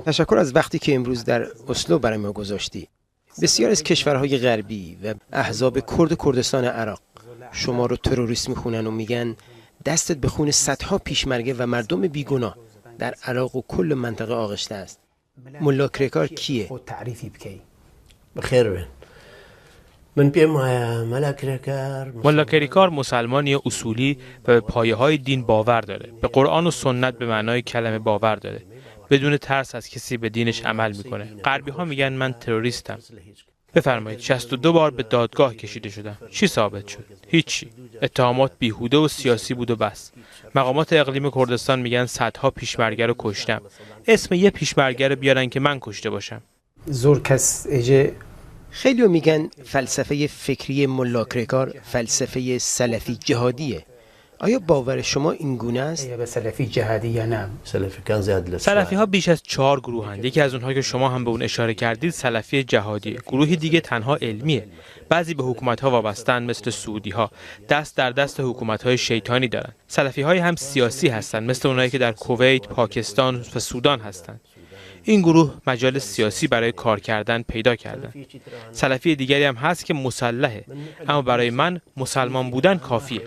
تشکر از وقتی که امروز در اسلو برای ما گذاشتی. بسیار از کشورهای غربی و احزاب کرد کردستان عراق شما رو تروریست میخونن و میگن دستت به خون صدها پیشمرگه و مردم بیگناه در عراق و کل منطقه آغشته است. ملا کریکار کیه؟ بخیر بین. من پیم ملا کریکار مسلمانی اصولی و به پایه‌های دین باور داره. به قرآن و سنت به معنای کلمه باور داره. بدون ترس از کسی به دینش عمل میکنه. غربی‌ها میگن من تروریستم. بفرمایید 62 بار به دادگاه کشیده شدم. چی ثابت شد؟ هیچی. اتهامات بیهوده و سیاسی بود و بس. مقامات اقلیم کردستان میگن صدها پیشمرگه رو کشتم. اسم یه پیشمرگه رو بیارن که من کشته باشم. زور کس خیلی میگن فلسفه فکری ملا کریکار فلسفه سلفی جهادیه. آیا باور شما این گونه است؟ به سلفی جهادی یا نه؟ سلفی ها بیش از 4 گروهند. یکی از اونها که شما هم به اون اشاره کردید سلفی جهادیه. گروهی دیگه تنها علمیه. بعضی به حکومت ها وابستن مثل سعودی ها. دست در دست حکومت های شیطانی دارن. سلفی های هم سیاسی هستن مثل اونایی که در کویت، پاکستان و سودان هستن. این گروه مجال سیاسی برای کار کردن پیدا کردن. سلفی دیگری هم هست که مسلحه، اما برای من مسلمان بودن کافیه.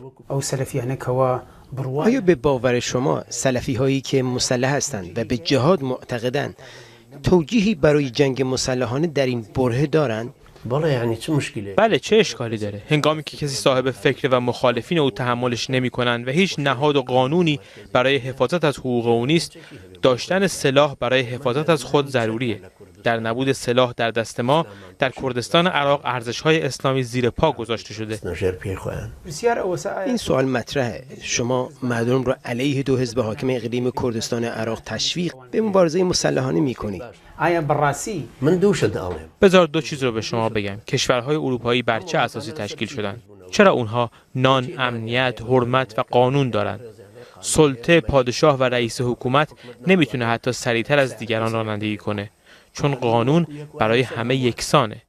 آیا به باور شما سلفی هایی که مسلح هستند و به جهاد معتقدند توجیهی برای جنگ مسلحانه در این برهه دارند؟ بله، چه اشکالی داره؟ هنگامی که کسی صاحب فکر و مخالفین او تحملش نمی‌کنند و هیچ نهاد و قانونی برای حفاظت از حقوق او نیست، داشتن سلاح برای حفاظت از خود ضروریه. در نبود سلاح در دست ما در کردستان عراق ارزش‌های اسلامی زیر پا گذاشته شده. این سوال مطرحه. شما مردم را علیه دو حزب حاکم اقلیم کردستان عراق تشویق به مبارزه مسلحانه می‌کنید. بذار دو چیز رو به شما بگم. کشورهای اروپایی بر چه اساسی تشکیل شدن؟ چرا اونها نان، امنیت، حرمت و قانون دارن؟ سلطه، پادشاه و رئیس حکومت نمیتونه حتی سریعتر از دیگران رانندگی کنه، چون قانون برای همه یکسانه.